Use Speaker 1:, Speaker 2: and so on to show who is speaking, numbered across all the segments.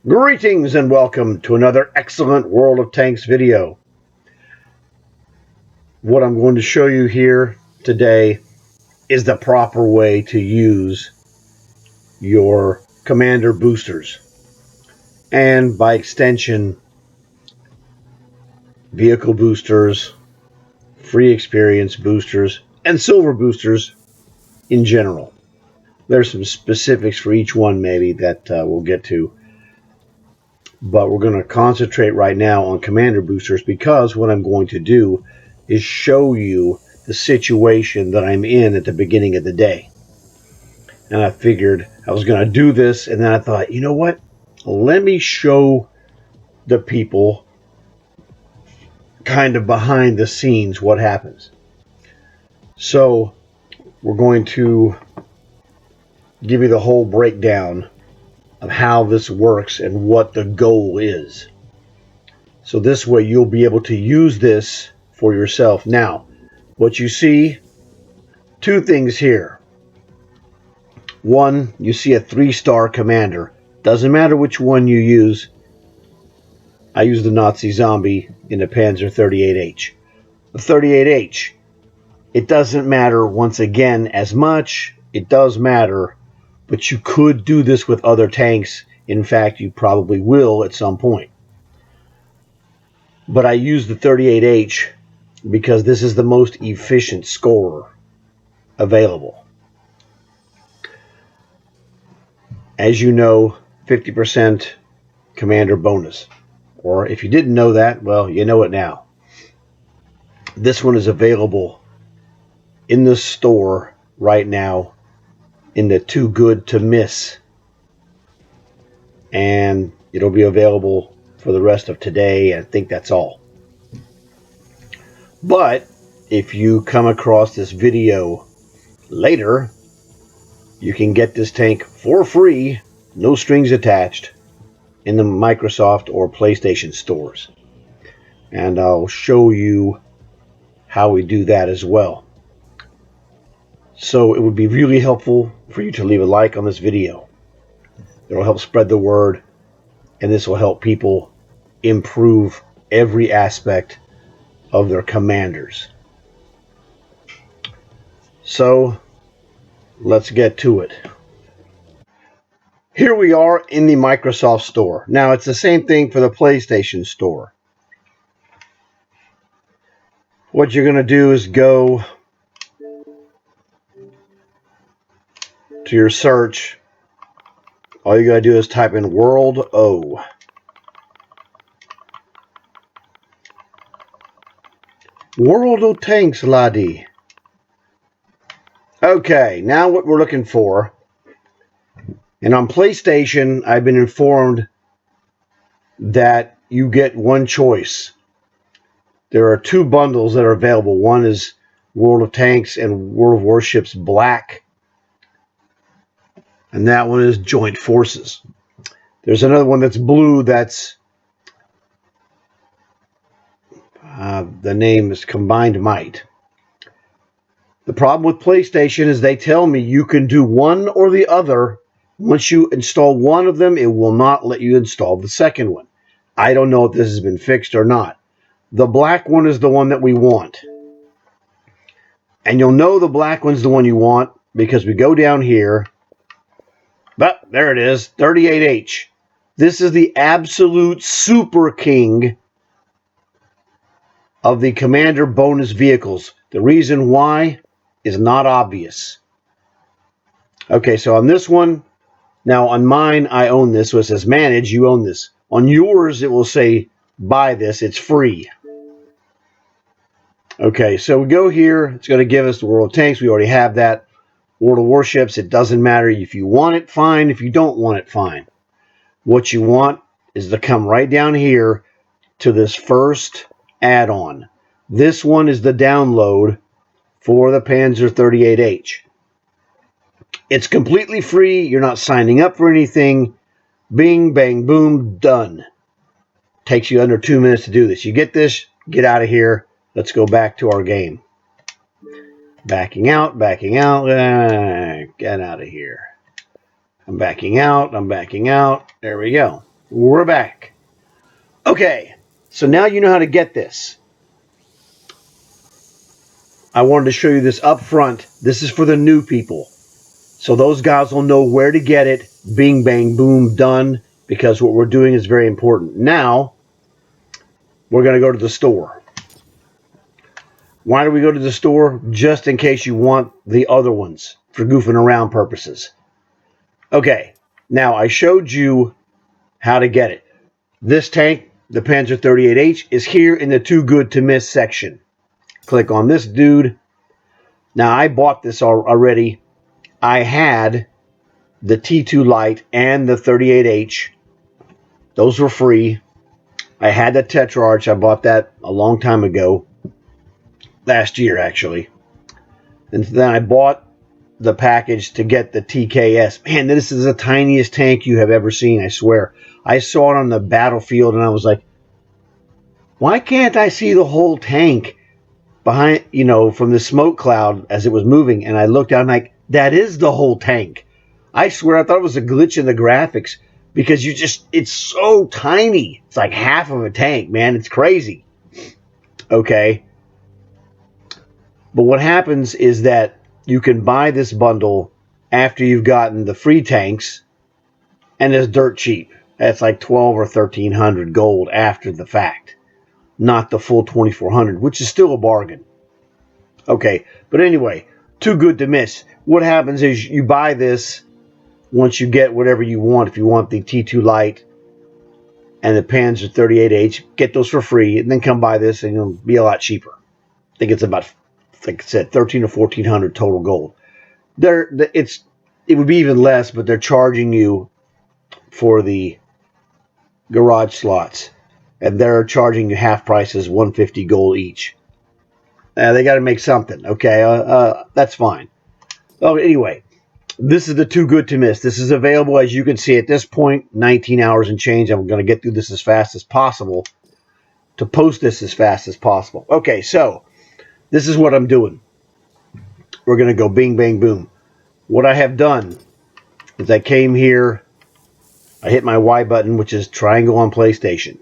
Speaker 1: Greetings and welcome to another excellent World of Tanks video. What I'm going to show you here today is the proper way to use your commander boosters and by extension vehicle boosters, free experience boosters, and silver boosters in general. There's some specifics for each one maybe that we'll get to, but we're going to concentrate right now on commander boosters because what I'm going to do is show you the situation that I'm in at the beginning of the day. And I figured I was going to do this, and then I thought, you know what? Let me show the people kind of behind the scenes what happens. So we're going to give you the whole breakdown of how this works and what the goal is. So this way you'll be able to use this for yourself. Now, what you see, two things here. One, you see a 3-star commander. Doesn't matter which one you use. I use the Nazi zombie in the Panzer 38H. The 38H, it doesn't matter once again as much. It does matter, but you could do this with other tanks. In fact, you probably will at some point. But I use the 38H because this is the most efficient scorer available. As you know, 50% commander bonus. Or if you didn't know that, well, you know it now. This one is available in the store right now in the Too Good to Miss. And it'll be available for the rest of today. I think that's all. But if you come across this video later, you can get this tank for free, no strings attached, in the Microsoft or PlayStation stores. And I'll show you how we do that as well. So it would be really helpful for you to leave a like on this video. It will help spread the word, and this will help people improve every aspect of their commanders. So let's get to it. Here we are in the Microsoft store. Now it's the same thing for the PlayStation store. What you're going to do is go to your search. All you got to do is type in World O. World of Tanks, laddie. Okay, now what we're looking for. And on PlayStation, I've been informed that you get one choice. There are two bundles that are available. One is World of Tanks and World of Warships Black. And that one is Joint Forces. There's another one that's blue that's... the name is Combined Might. The problem with PlayStation is they tell me you can do one or the other. Once you install one of them, it will not let you install the second one. I don't know if this has been fixed or not. The black one is the one that we want. And you'll know the black one's the one you want because we go down here. But there it is, 38H. This is the absolute super king of the commander bonus vehicles. The reason why is not obvious. Okay, so on this one, now on mine, I own this, so it says manage, you own this. On yours, it will say buy this, it's free. Okay, so we go here, it's going to give us the World of Tanks, we already have that. World of Warships, it doesn't matter. If you want it, fine. If you don't want it, fine. What you want is to come right down here to this first add-on. This one is the download for the Panzer 38H. It's completely free. You're not signing up for anything. Bing, bang, boom, done. Takes you under 2 minutes to do this. You get this, get out of here. Let's go back to our game. Backing out, get out of here. I'm backing out, there we go. We're back. Okay, so now you know how to get this. I wanted to show you this up front. This is for the new people. So those guys will know where to get it. Bing, bang, boom, done. Because what we're doing is very important. Now, we're going to go to the store. Why do we go to the store? Just in case you want the other ones for goofing around purposes. Okay, now I showed you how to get it. This tank, the Panzer 38H, is here in the Too Good to Miss section. Click on this dude. Now I bought this already. I had the T2 Light and the 38H. Those were free. I had the Tetrarch. I bought that a long time ago. Last year, actually. And then I bought the package to get the TKS. Man, this is the tiniest tank you have ever seen, I swear. I saw it on the battlefield and I was like, why can't I see the whole tank behind, from the smoke cloud as it was moving? And I looked down like, that is the whole tank. I swear I thought it was a glitch in the graphics because it's so tiny. It's like half of a tank, man. It's crazy. Okay. But what happens is that you can buy this bundle after you've gotten the free tanks, and it's dirt cheap. That's like 12 or 1300 gold after the fact, not the full 2400, which is still a bargain. Okay, but anyway, Too Good to Miss. What happens is you buy this once you get whatever you want. If you want the T2 Light and the Panzer 38H, get those for free, and then come buy this, and it'll be a lot cheaper. I think it's about, like I said, 13 or 1400 total gold. It would be even less, but they're charging you for the garage slots, and they're charging you half prices, 150 gold each. They got to make something, okay? That's fine. Oh, anyway, this is the Too Good to Miss. This is available, as you can see at this point, 19 hours and change. I'm going to get through this as fast as possible to post this as fast as possible. Okay, so this is what I'm doing. We're going to go bing, bang, boom. What I have done is I came here, I hit my Y button, which is triangle on PlayStation.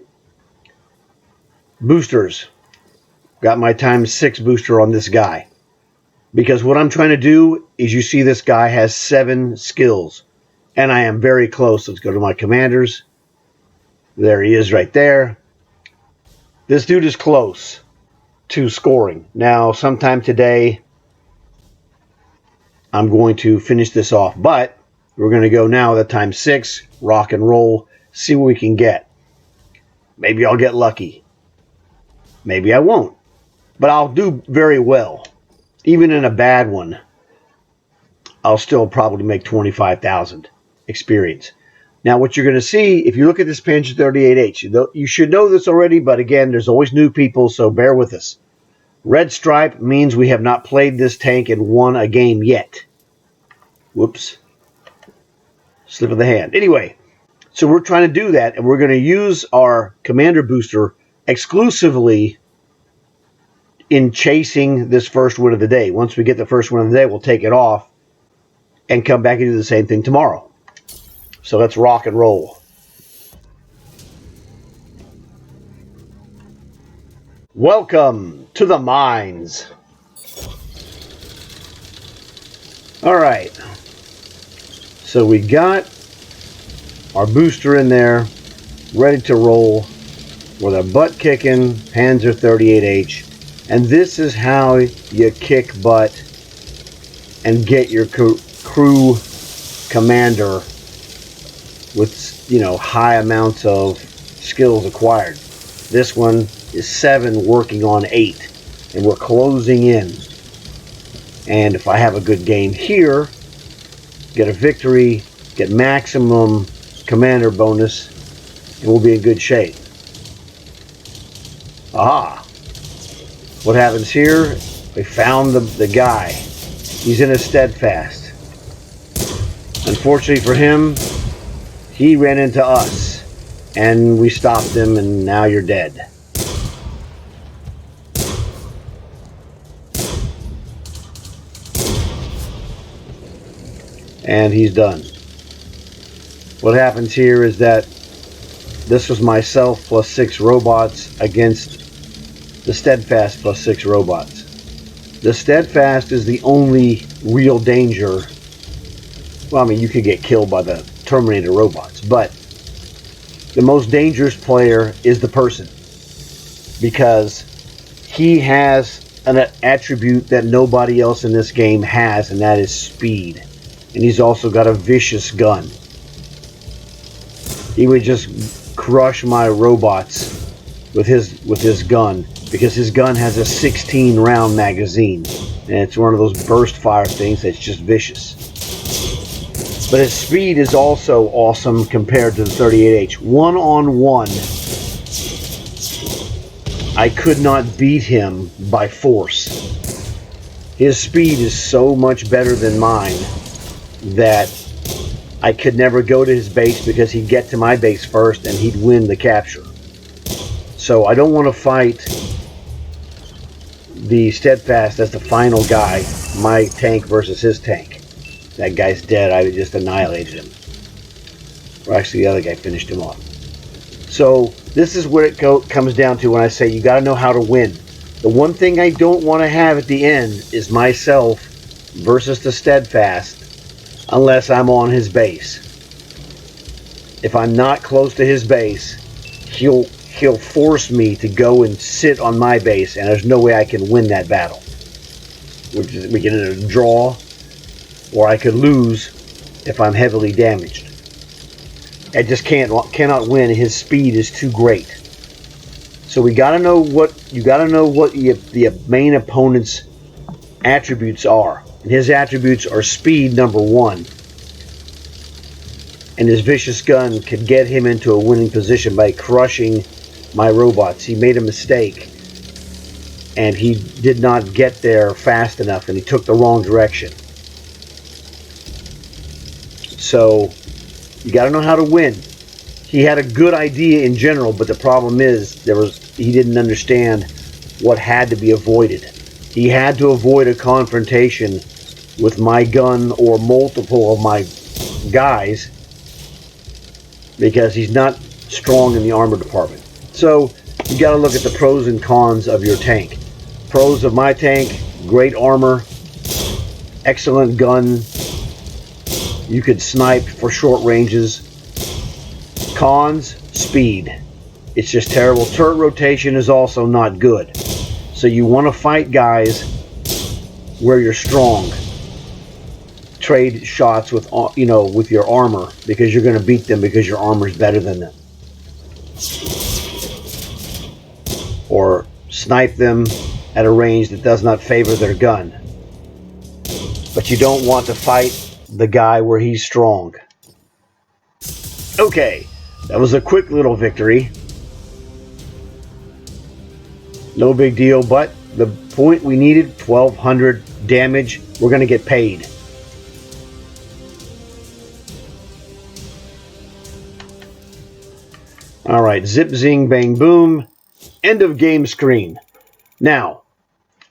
Speaker 1: Boosters. Got my ×6 booster on this guy. Because what I'm trying to do is, you see this guy has 7 skills. And I am very close. Let's go to my commanders. There he is right there. This dude is close to scoring. Now, sometime today, I'm going to finish this off. But we're going to go now the ×6, rock and roll, see what we can get. Maybe I'll get lucky. Maybe I won't. But I'll do very well. Even in a bad one, I'll still probably make 25,000 experience. Now, what you're going to see, if you look at this Panzer 38H, you should know this already, but again, there's always new people, so bear with us. Red stripe means we have not played this tank and won a game yet. Whoops. Slip of the hand. Anyway, so we're trying to do that, and we're going to use our commander booster exclusively in chasing this first win of the day. Once we get the first win of the day, we'll take it off and come back and do the same thing tomorrow. So let's rock and roll. Welcome to the mines. All right. So we got our booster in there, ready to roll with a butt-kicking Panzer 38H. And this is how you kick butt and get your crew commander with, high amounts of skills acquired. This one is 7 working on 8, and we're closing in. And if I have a good game here, get a victory, get maximum commander bonus, and we'll be in good shape. Aha! What happens here? We found the guy. He's in a steadfast. Unfortunately for him, he ran into us, and we stopped him, and now you're dead. And he's done. What happens here is that this was myself plus 6 robots against the Steadfast plus 6 robots. The Steadfast is the only real danger. Well, I mean, you could get killed by the Terminator robots, but the most dangerous player is the person, because he has an attribute that nobody else in this game has, and that is speed. And he's also got a vicious gun. He would just crush my robots with his gun, because his gun has a 16 round magazine, and it's one of those burst fire things that's just vicious. But his speed is also awesome compared to the 38H. One-on-one, I could not beat him by force. His speed is so much better than mine that I could never go to his base, because he'd get to my base first and he'd win the capture. So I don't want to fight the Steadfast as the final guy, my tank versus his tank. That guy's dead. I just annihilated him. Or actually, the other guy finished him off. So this is where it comes down to when I say you got to know how to win. The one thing I don't want to have at the end is myself versus the Steadfast, unless I'm on his base. If I'm not close to his base, he'll force me to go and sit on my base, and there's no way I can win that battle. We can either draw, or I could lose if I'm heavily damaged. I just cannot win. His speed is too great. So you got to know what the main opponent's attributes are. And his attributes are speed, number 1. And his vicious gun could get him into a winning position by crushing my robots. He made a mistake, and he did not get there fast enough, and he took the wrong direction. So you got to know how to win. He had a good idea in general, but the problem is he didn't understand what had to be avoided. He had to avoid a confrontation with my gun or multiple of my guys, because he's not strong in the armor department. So you got to look at the pros and cons of your tank. Pros of my tank: great armor, excellent gun. You could snipe for short ranges. Cons: speed. It's just terrible. Turret rotation is also not good. So you want to fight guys where you're strong. Trade shots with your armor, because you're going to beat them because your armor is better than them. Or snipe them at a range that does not favor their gun. But you don't want to fight the guy where he's strong. Okay, that was a quick little victory. No big deal, but the point we needed, 1200 damage. We're going to get paid. Alright, zip, zing, bang, boom. End of game screen. Now,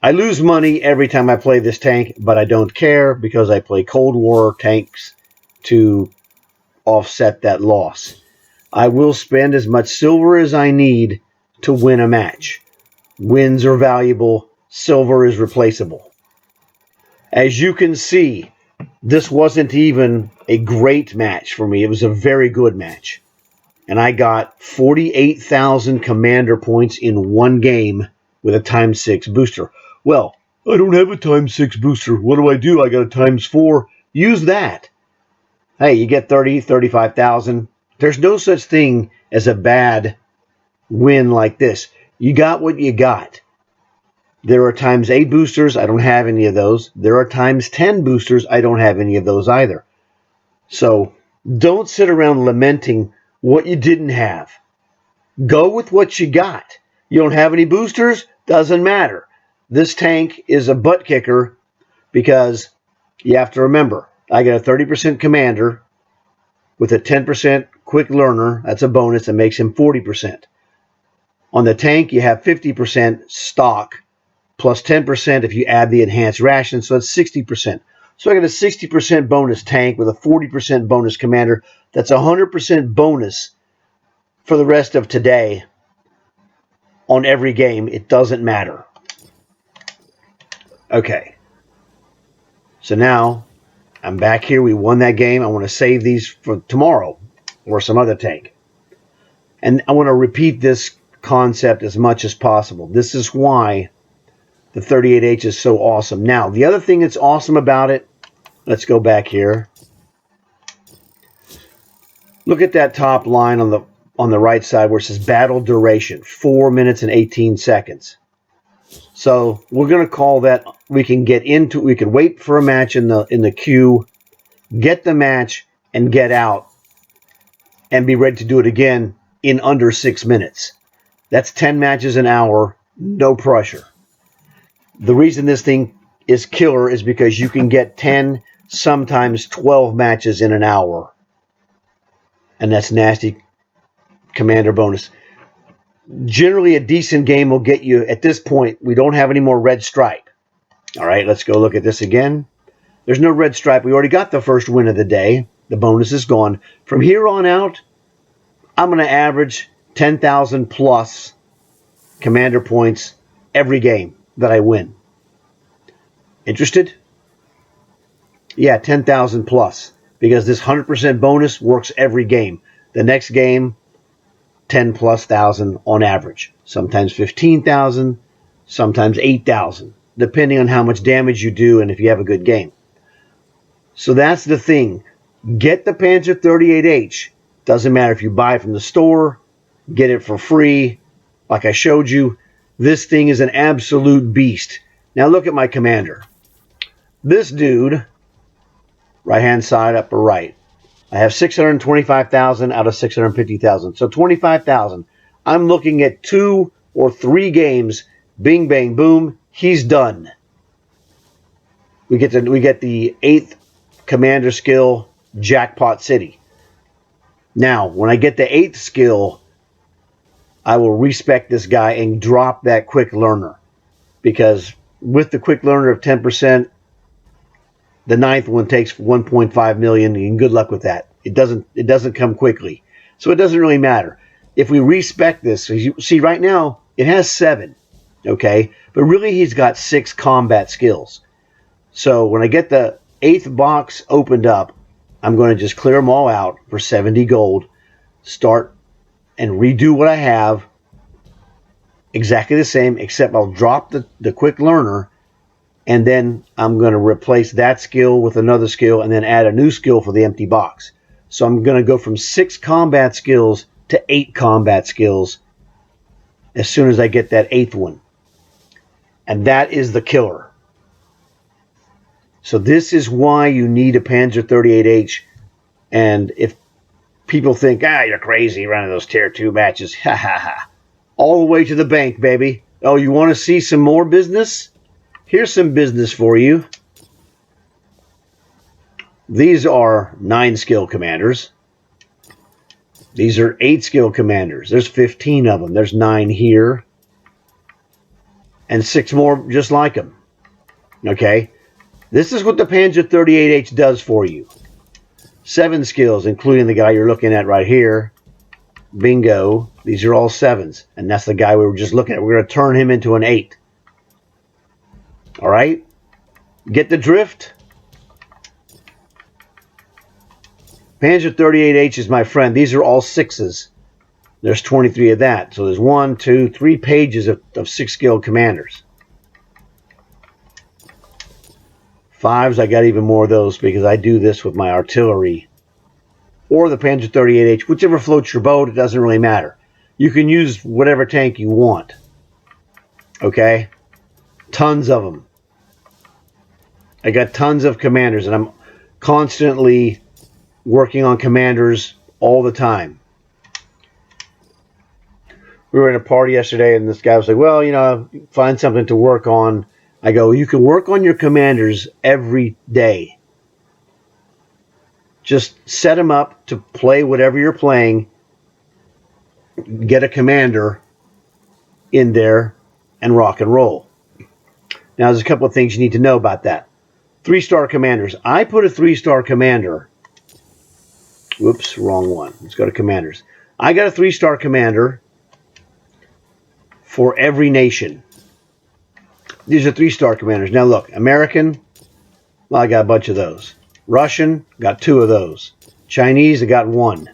Speaker 1: I lose money every time I play this tank, but I don't care, because I play Cold War tanks to offset that loss. I will spend as much silver as I need to win a match. Wins are valuable. Silver is replaceable. As you can see, this wasn't even a great match for me. It was a very good match. And I got 48,000 commander points in one game with a ×6 booster. Well, I don't have a ×6 booster. What do? I got a ×4. Use that. Hey, you get 30, 35,000. There's no such thing as a bad win like this. You got what you got. There are ×8 boosters. I don't have any of those. There are ×10 boosters. I don't have any of those either. So don't sit around lamenting what you didn't have. Go with what you got. You don't have any boosters? Doesn't matter. This tank is a butt kicker, because you have to remember, I got a 30% commander with a 10% quick learner. That's a bonus that makes him 40%. On the tank, you have 50% stock plus 10% if you add the enhanced ration, so that's 60%. So I got a 60% bonus tank with a 40% bonus commander. That's a 100% bonus for the rest of today on every game. It doesn't matter. Okay. So now I'm back here. We won that game. I want to save these for tomorrow or some other tank. And I want to repeat this concept as much as possible. This is why the 38H is so awesome. Now, the other thing that's awesome about it, let's go back here. Look at that top line on the right side where it says battle duration, 4 minutes and 18 seconds. So we're going to call that, we can wait for a match in the queue, get the match, and get out, and be ready to do it again in under 6 minutes. That's 10 matches an hour, no pressure. The reason this thing is killer is because you can get 10, sometimes 12 matches in an hour. And that's nasty commander bonus. Generally, a decent game will get you, at this point, we don't have any more red stripe. All right, let's go look at this again. There's no red stripe. We already got the first win of the day. The bonus is gone. From here on out, I'm going to average 10,000 plus commander points every game that I win. Interested? Yeah, 10,000 plus. Because this 100% bonus works every game. The next game, 10 plus thousand on average. Sometimes 15,000, sometimes 8,000, depending on how much damage you do and if you have a good game. So that's the thing. Get the Panzer 38H. Doesn't matter if you buy it from the store, get it for free. Like I showed you, this thing is an absolute beast. Now look at my commander. This dude, right-hand side, upper right. I have 625,000 out of 650,000. So 25,000. I'm looking at 2 or 3 games. Bing, bang, boom. He's done. We get the 8th commander skill, Jackpot City. Now, when I get the 8th skill, I will respec this guy and drop that quick learner. Because with the quick learner of 10%, the 9th one takes 1.5 million, and good luck with that. It doesn't come quickly. So it doesn't really matter. If we respec this, so you see right now, it has 7. Okay? But really he's got 6 combat skills. So when I get the 8th box opened up, I'm going to just clear them all out for 70 gold. Start and redo what I have. Exactly the same, except I'll drop the quick learner. And then I'm going to replace that skill with another skill and then add a new skill for the empty box. So I'm going to go from 6 combat skills to 8 combat skills as soon as I get that 8th one. And that is the killer. So this is why you need a Panzer 38H. And if people think, you're crazy running those tier 2 matches, ha ha ha. All the way to the bank, baby. Oh, you want to see some more business? Here's some business for you. These are 9 skill commanders. These are 8 skill commanders. There's 15 of them. There's 9 here. And 6 more just like them. Okay? This is what the Panzer 38H does for you. 7 skills, including the guy you're looking at right here. Bingo. These are all 7s. And that's the guy we were just looking at. We're going to turn him into an 8. All right? Get the drift? Panzer 38H is my friend. These are all 6s. There's 23 of that. So there's 1, 2, 3 pages of 6 skilled commanders. 5s, I got even more of those because I do this with my artillery. Or the Panzer 38H. Whichever floats your boat, it doesn't really matter. You can use whatever tank you want. Okay? Tons of them. I got tons of commanders, and I'm constantly working on commanders all the time. We were at a party yesterday, and this guy was like, well, find something to work on. I go, you can work on your commanders every day. Just set them up to play whatever you're playing. Get a commander in there and rock and roll. Now, there's a couple of things you need to know about that. 3-star commanders. I put a 3-star commander. Whoops, wrong one. Let's go to commanders. I got a 3-star commander for every nation. These are 3-star commanders. Now look, American, well, I got a bunch of those. Russian, got 2 of those. Chinese, I got 1.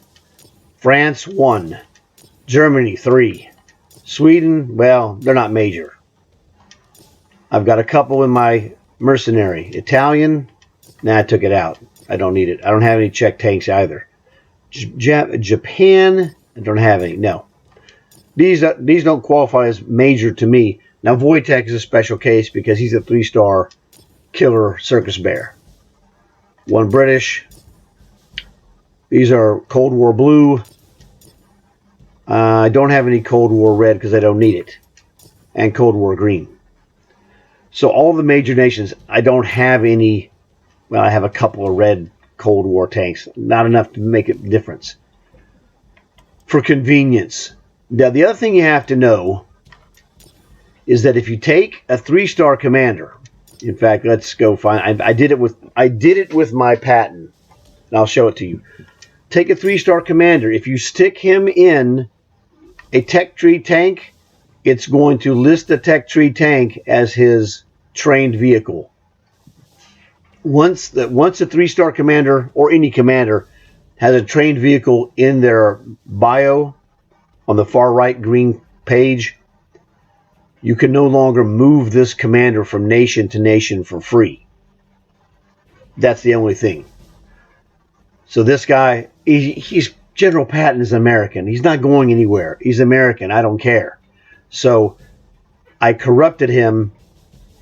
Speaker 1: France, 1. Germany, 3. Sweden, well, they're not major. I've got a couple in my mercenary. Italian, nah, I took it out. I don't need it. I don't have any Czech tanks either. Japan, I don't have any. No. These don't qualify as major to me. Now, Wojtek is a special case because he's a 3-star killer circus bear. 1 British. These are Cold War blue. I don't have any Cold War red because I don't need it. And Cold War green. So all the major nations, I don't have any. Well, I have a couple of red Cold War tanks. Not enough to make a difference. For convenience. Now, the other thing you have to know is that if you take a 3-star commander, in fact, let's go find. I did it with my Patton, and I'll show it to you. Take a 3-star commander. If you stick him in a tech tree tank, it's going to list the tech tree tank as his trained vehicle. Once a 3-star commander or any commander has a trained vehicle in their bio on the far right green page, you can no longer move this commander from nation to nation for free. That's the only thing. So this guy, he's General Patton is American. He's not going anywhere. He's American. I don't care. So I corrupted him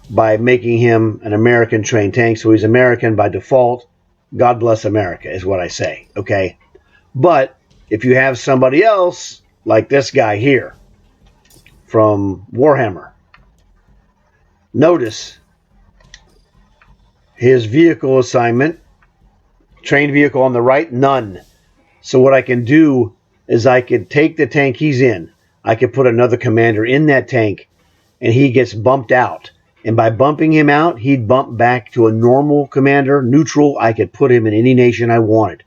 Speaker 1: by making him an American trained tank. So he's American by default. God bless America is what I say. Okay. But if you have somebody else like this guy here from Warhammer, notice his vehicle assignment, trained vehicle on the right, none. So what I can do is I could take the tank he's in. I could put another commander in that tank and he gets bumped out. And by bumping him out, he'd bump back to a normal commander, neutral. I could put him in any nation I wanted,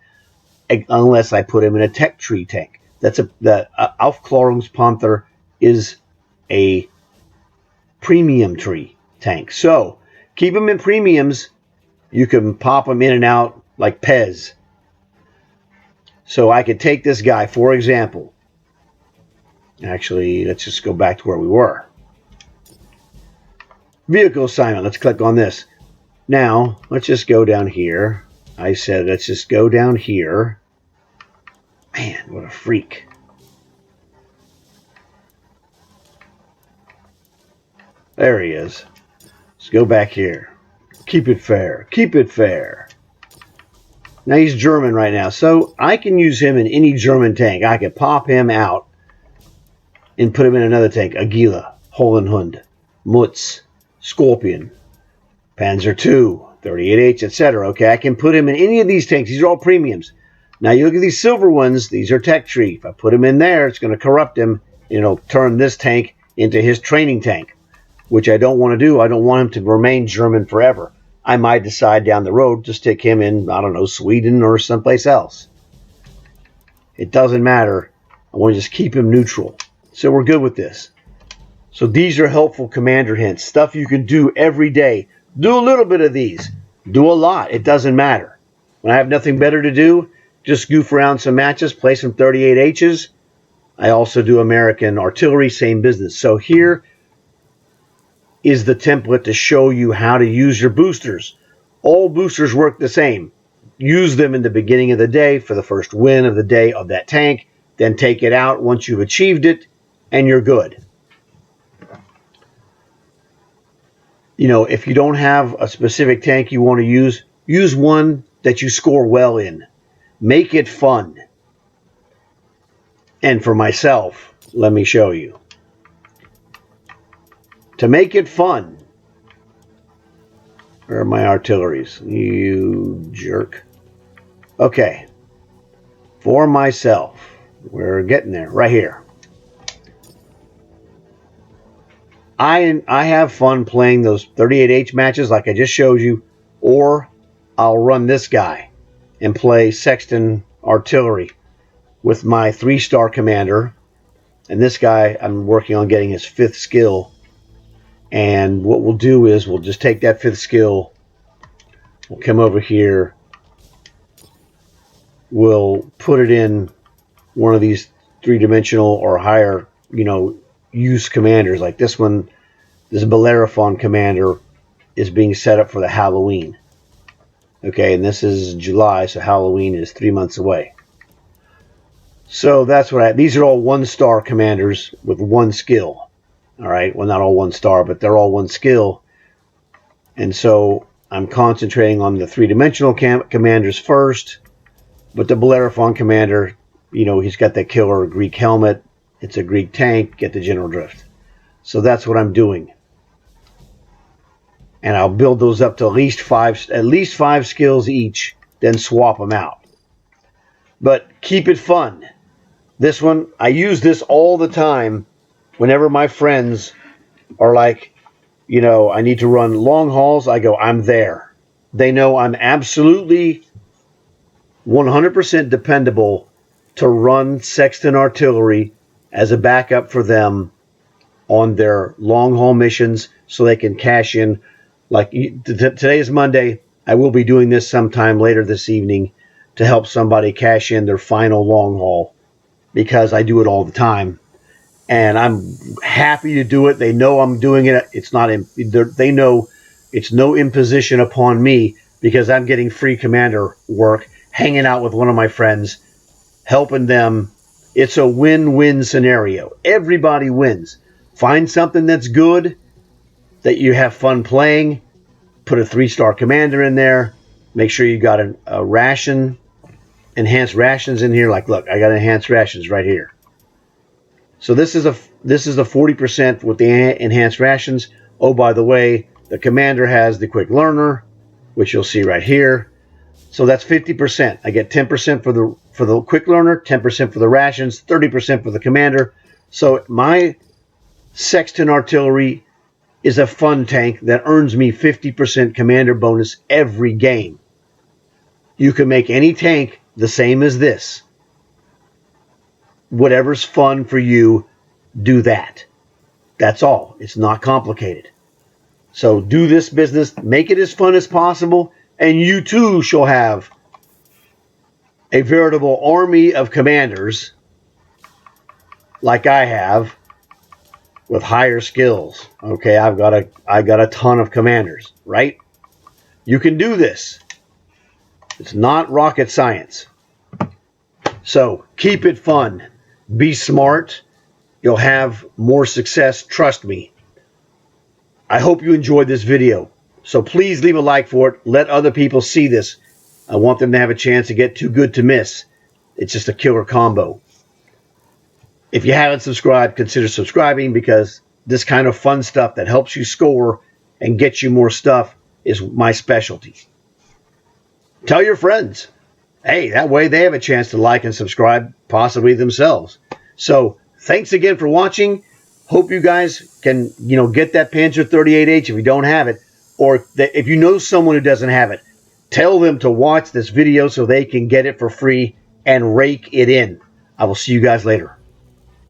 Speaker 1: unless I put him in a tech tree tank. The Aufklärungspanther is a premium tree tank. So keep them in premiums. You can pop them in and out like Pez. So I could take this guy, for example. Actually, let's just go back to where we were. Vehicle assignment. Let's click on this. Now, let's just go down here. I said, let's just go down here. Man, what a freak. There he is. Let's go back here. Keep it fair. Keep it fair. Now he's German right now, so I can use him in any German tank. I can pop him out and put him in another tank. Aguila, Hohenhund, Mutz, Scorpion, Panzer II, 38H, etc. Okay, I can put him in any of these tanks. These are all premiums. Now you look at these silver ones. These are tech tree. If I put him in there, it's going to corrupt him. It'll turn this tank into his training tank, which I don't want to do. I don't want him to remain German forever. I might decide down the road to stick him in, I don't know, Sweden or someplace else. It doesn't matter. I want to just keep him neutral. So we're good with this. So these are helpful commander hints. Stuff you can do every day. Do a little bit of these. Do a lot. It doesn't matter. When I have nothing better to do, just goof around some matches, play some 38Hs. I also do American artillery, same business. So here is the template to show you how to use your boosters. All boosters work the same. Use them in the beginning of the day for the first win of the day of that tank. Then take it out once you've achieved it, and you're good. You know, if you don't have a specific tank you want to use one that you score well in. Make it fun. And for myself, let me show you. To make it fun. Where are my artilleries? You jerk. Okay. For myself. We're getting there. Right here. I have fun playing those 38H matches like I just showed you. Or I'll run this guy and play Sexton artillery. with my 3-star commander. And this guy, I'm working on getting his 5th skill. And what we'll do is we'll just take that 5th skill. We'll come over here. We'll put it in one of these 3-dimensional or higher, use commanders. Like this one, this Bellerophon commander is being set up for the Halloween. Okay, and this is July, so Halloween is 3 months away. So that's what these are all 1-star commanders with 1 skill. All right, well, not all 1-star, but they're all 1 skill. And so I'm concentrating on the 3-dimensional commanders first. But the Bellerophon commander, he's got that killer Greek helmet. It's a Greek tank. Get the general drift. So that's what I'm doing. And I'll build those up to at least five skills each, then swap them out. But keep it fun. This one, I use this all the time whenever my friends are like, I need to run long hauls. I go, I'm there. They know I'm absolutely 100% dependable to run Sexton artillery as a backup for them on their long haul missions so they can cash in. Like today is Monday. I will be doing this sometime later this evening to help somebody cash in their final long haul because I do it all the time. And I'm happy to do it. They know I'm doing it. They know it's no imposition upon me because I'm getting free commander work, hanging out with one of my friends, helping them. It's a win-win scenario. Everybody wins. Find something that's good, that you have fun playing, put a 3-star commander in there, make sure you got a ration, enhanced rations in here. Like, look, I got enhanced rations right here. So this is a 40% with the enhanced rations. Oh, by the way, the commander has the quick learner, which you'll see right here. So that's 50%. I get 10% for the quick learner, 10% for the rations, 30% for the commander. So my Sexton artillery is a fun tank that earns me 50% commander bonus every game. You can make any tank the same as this. Whatever's fun for you, do that. That's all. It's not complicated. So do this business, make it as fun as possible, and you too shall have a veritable army of commanders like I have with higher skills. Okay, I got a ton of commanders, right? You can do this. It's not rocket science. So keep it fun. Be smart. You'll have more success. Trust me. I hope you enjoyed this video. So please leave a like for it. Let other people see this. I want them to have a chance to get Too Good to Miss. It's just a killer combo. If you haven't subscribed, consider subscribing because this kind of fun stuff that helps you score and get you more stuff is my specialty. Tell your friends. Hey, that way they have a chance to like and subscribe, possibly themselves. So thanks again for watching. Hope you guys can, get that Panzer 38H if you don't have it, or if you know someone who doesn't have it, tell them to watch this video so they can get it for free and rake it in. I will see you guys later.